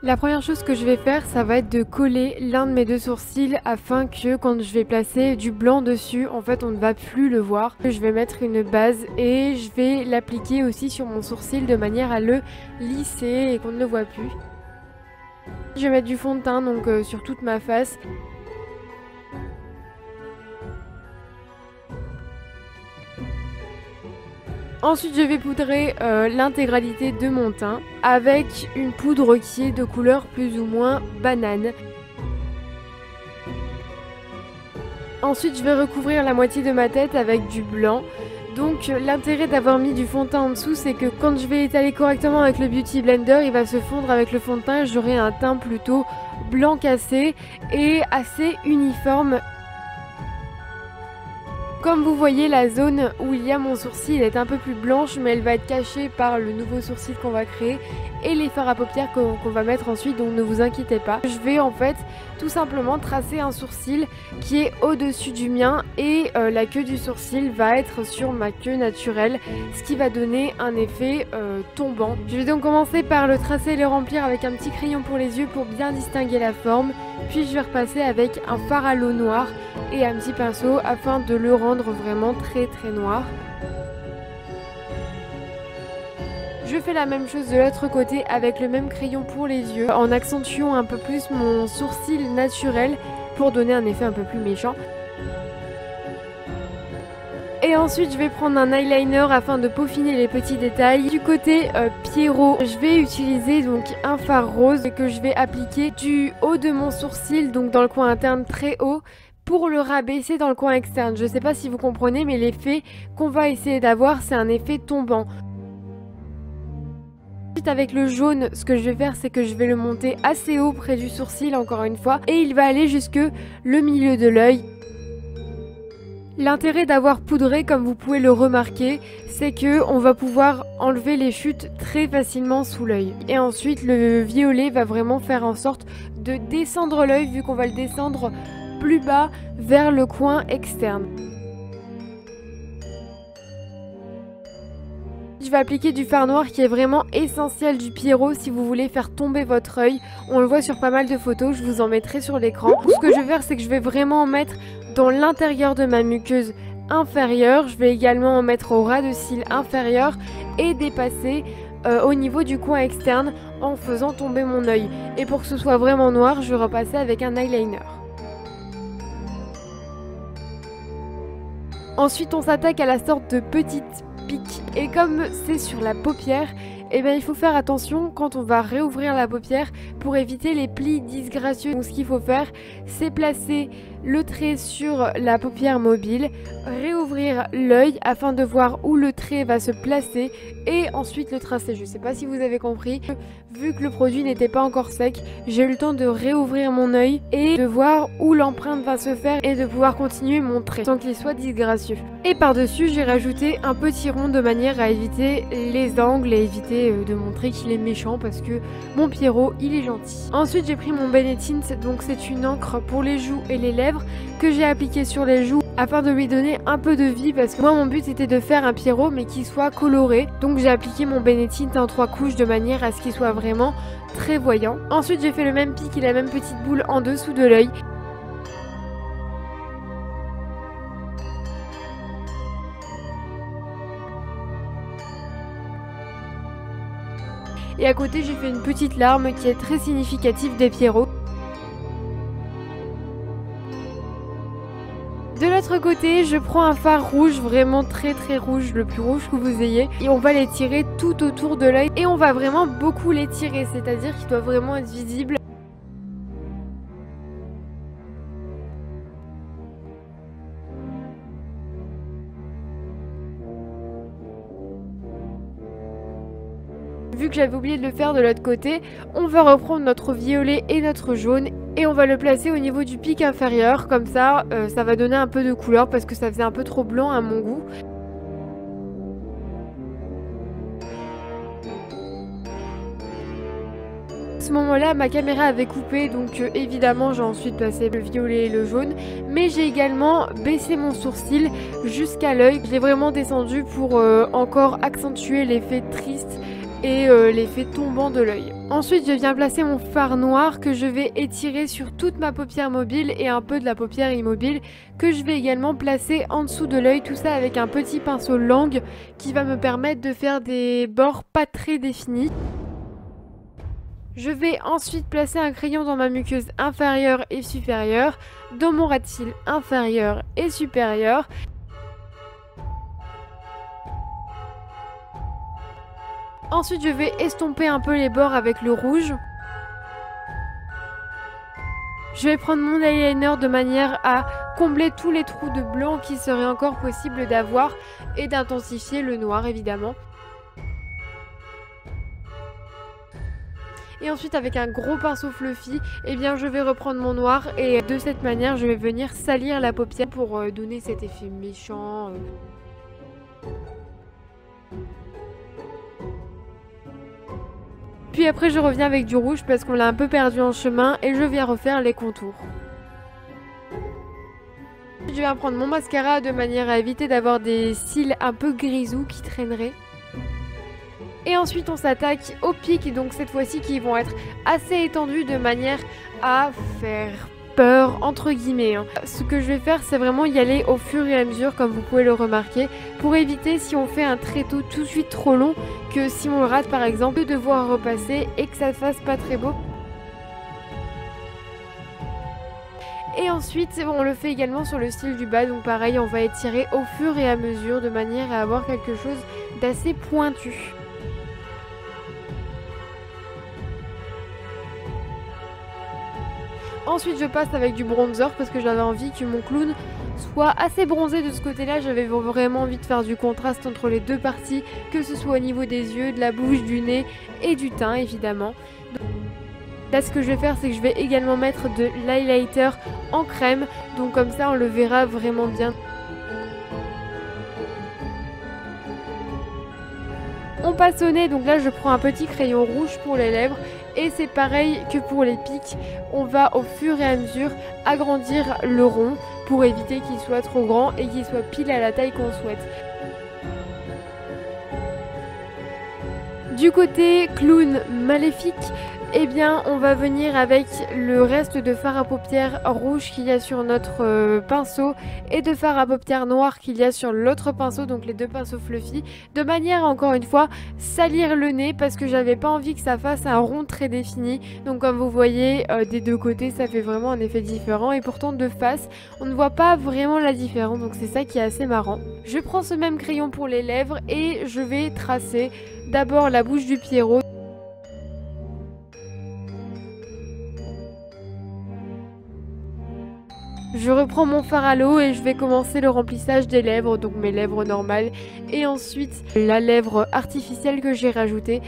La première chose que je vais faire, ça va être de coller l'un de mes deux sourcils afin que quand je vais placer du blanc dessus, en fait on ne va plus le voir. Je vais mettre une base et je vais l'appliquer aussi sur mon sourcil de manière à le lisser et qu'on ne le voit plus. Je vais mettre du fond de teint donc sur toute ma face. Ensuite, je vais poudrer l'intégralité de mon teint avec une poudre qui est de couleur plus ou moins banane. Ensuite, je vais recouvrir la moitié de ma tête avec du blanc. Donc l'intérêt d'avoir mis du fond de teint en dessous, c'est que quand je vais étaler correctement avec le Beauty Blender, il va se fondre avec le fond de teint et j'aurai un teint plutôt blanc cassé et assez uniforme. Comme vous voyez, la zone où il y a mon sourcil est un peu plus blanche, mais elle va être cachée par le nouveau sourcil qu'on va créer et les fards à paupières qu'on va mettre ensuite, donc ne vous inquiétez pas. Je vais en fait tout simplement tracer un sourcil qui est au-dessus du mien et la queue du sourcil va être sur ma queue naturelle, ce qui va donner un effet tombant. Je vais donc commencer par le tracer et le remplir avec un petit crayon pour les yeux pour bien distinguer la forme, puis je vais repasser avec un fard à l'eau noir et un petit pinceau afin de le rendre vraiment très noir. Je fais la même chose de l'autre côté avec le même crayon pour les yeux en accentuant un peu plus mon sourcil naturel pour donner un effet un peu plus méchant. Et ensuite je vais prendre un eyeliner afin de peaufiner les petits détails. Du côté Pierrot, je vais utiliser donc un fard rose que je vais appliquer du haut de mon sourcil, donc dans le coin interne très haut, pour le rabaisser dans le coin externe. Je ne sais pas si vous comprenez, mais l'effet qu'on va essayer d'avoir, c'est un effet tombant. Ensuite, avec le jaune, ce que je vais faire, c'est que je vais le monter assez haut près du sourcil, encore une fois, et il va aller jusque le milieu de l'œil. L'intérêt d'avoir poudré, comme vous pouvez le remarquer, c'est que on va pouvoir enlever les chutes très facilement sous l'œil. Et ensuite, le violet va vraiment faire en sorte de descendre l'œil, vu qu'on va le descendre plus bas vers le coin externe. Je vais appliquer du fard noir qui est vraiment essentiel du Pierrot si vous voulez faire tomber votre œil. On le voit sur pas mal de photos, je vous en mettrai sur l'écran. Ce que je vais faire, c'est que je vais vraiment en mettre dans l'intérieur de ma muqueuse inférieure. Je vais également en mettre au ras de cils inférieur et dépasser au niveau du coin externe en faisant tomber mon œil. Et pour que ce soit vraiment noir, je vais repasser avec un eyeliner. Ensuite, on s'attaque à la sorte de petite pique. Et comme c'est sur la paupière, eh bien, il faut faire attention quand on va réouvrir la paupière pour éviter les plis disgracieux. Donc ce qu'il faut faire, c'est placer le trait sur la paupière mobile, réouvrir l'œil afin de voir où le trait va se placer et ensuite le tracer. Je ne sais pas si vous avez compris. Vu que le produit n'était pas encore sec, j'ai eu le temps de réouvrir mon œil et de voir où l'empreinte va se faire et de pouvoir continuer mon trait sans qu'il soit disgracieux. Et par-dessus, j'ai rajouté un petit rond de manière à éviter les angles et éviter de montrer qu'il est méchant parce que mon Pierrot, il est gentil. Ensuite, j'ai pris mon Benetint, donc c'est une encre pour les joues et les lèvres que j'ai appliqué sur les joues afin de lui donner un peu de vie parce que moi mon but était de faire un Pierrot mais qui soit coloré. Donc j'ai appliqué mon Benetint en 3 couches de manière à ce qu'il soit vraiment très voyant. Ensuite j'ai fait le même pic et la même petite boule en dessous de l'œil. Et à côté j'ai fait une petite larme qui est très significative des Pierrots. De l'autre côté, je prends un fard rouge, vraiment très rouge, le plus rouge que vous ayez. Et on va les tirer tout autour de l'œil. Et on va vraiment beaucoup les tirer, c'est-à-dire qu'ils doivent vraiment être visibles. Vu que j'avais oublié de le faire de l'autre côté, on va reprendre notre violet et notre jaune et on va le placer au niveau du pic inférieur. Comme ça, ça va donner un peu de couleur parce que ça faisait un peu trop blanc à mon goût. À ce moment-là, ma caméra avait coupé, donc évidemment j'ai ensuite passé le violet et le jaune. Mais j'ai également baissé mon sourcil jusqu'à l'œil. Je l'ai vraiment descendu pour encore accentuer l'effet triste et l'effet tombant de l'œil. Ensuite, je viens placer mon fard noir que je vais étirer sur toute ma paupière mobile et un peu de la paupière immobile que je vais également placer en dessous de l'œil, tout ça avec un petit pinceau langue qui va me permettre de faire des bords pas très définis. Je vais ensuite placer un crayon dans ma muqueuse inférieure et supérieure, dans mon ras de cils inférieur et supérieur. Ensuite, je vais estomper un peu les bords avec le rouge. Je vais prendre mon eyeliner de manière à combler tous les trous de blanc qui seraient encore possible d'avoir et d'intensifier le noir évidemment. Et ensuite avec un gros pinceau fluffy, eh bien je vais reprendre mon noir et de cette manière je vais venir salir la paupière pour donner cet effet méchant. Puis après je reviens avec du rouge parce qu'on l'a un peu perdu en chemin et je viens refaire les contours. Je viens prendre mon mascara de manière à éviter d'avoir des cils un peu grisous qui traîneraient. Et ensuite on s'attaque aux pics, donc cette fois-ci qui vont être assez étendus de manière à faire peur entre guillemets. Ce que je vais faire c'est vraiment y aller au fur et à mesure comme vous pouvez le remarquer pour éviter si on fait un tréteau tout de suite trop long que si on le rate par exemple de devoir repasser et que ça fasse pas très beau. Et ensuite on le fait également sur le cil du bas, donc pareil on va étirer au fur et à mesure de manière à avoir quelque chose d'assez pointu. Ensuite je passe avec du bronzer parce que j'avais envie que mon clown soit assez bronzé de ce côté-là. J'avais vraiment envie de faire du contraste entre les deux parties, que ce soit au niveau des yeux, de la bouche, du nez et du teint évidemment. Là ce que je vais faire c'est que je vais également mettre de l'highlighter en crème, donc comme ça on le verra vraiment bien. On passe au nez, donc là je prends un petit crayon rouge pour les lèvres et c'est pareil que pour les pics, on va au fur et à mesure agrandir le rond pour éviter qu'il soit trop grand et qu'il soit pile à la taille qu'on souhaite. Du côté clown maléfique, eh bien on va venir avec le reste de fard à paupières rouge qu'il y a sur notre pinceau et de fard à paupières noir qu'il y a sur l'autre pinceau, donc les deux pinceaux fluffy, de manière encore une fois salir le nez parce que j'avais pas envie que ça fasse un rond très défini. Donc comme vous voyez des deux côtés ça fait vraiment un effet différent et pourtant de face on ne voit pas vraiment la différence, donc c'est ça qui est assez marrant. Je prends ce même crayon pour les lèvres et je vais tracer d'abord la bouche du Pierrot. Je reprends mon fard à l'eau et je vais commencer le remplissage des lèvres, donc mes lèvres normales et ensuite la lèvre artificielle que j'ai rajoutée.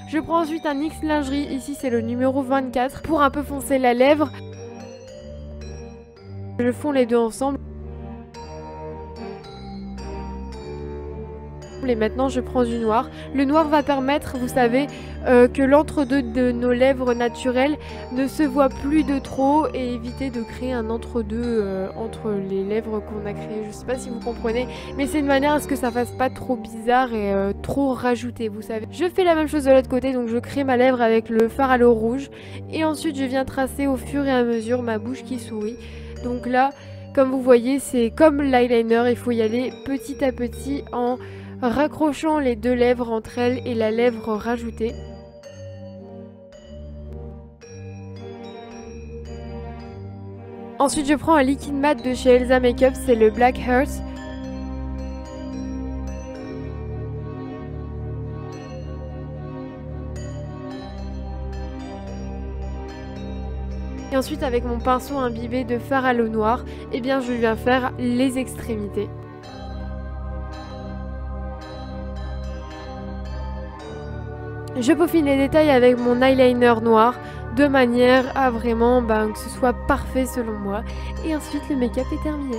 Je prends ensuite un NYX lingerie, ici c'est le numéro 24, pour un peu foncer la lèvre. Je fonds les deux ensemble. Et maintenant je prends du noir. Le noir va permettre, vous savez, que l'entre-deux de nos lèvres naturelles ne se voit plus de trop et éviter de créer un entre-deux entre les lèvres qu'on a créées. Je sais pas si vous comprenez, mais c'est une manière à ce que ça fasse pas trop bizarre et trop rajouté, vous savez. Je fais la même chose de l'autre côté, donc je crée ma lèvre avec le fard à l'eau rouge et ensuite je viens tracer au fur et à mesure ma bouche qui sourit. Donc là, comme vous voyez, c'est comme l'eyeliner, il faut y aller petit à petit en raccrochant les deux lèvres entre elles et la lèvre rajoutée. Ensuite je prends un liquide mat de chez Elsa Makeup, c'est le Black Hearth. Et ensuite avec mon pinceau imbibé de fard à l'eau noire, eh bien je viens faire les extrémités. Je peaufine les détails avec mon eyeliner noir de manière à vraiment que ce soit parfait selon moi. Et ensuite le make-up est terminé.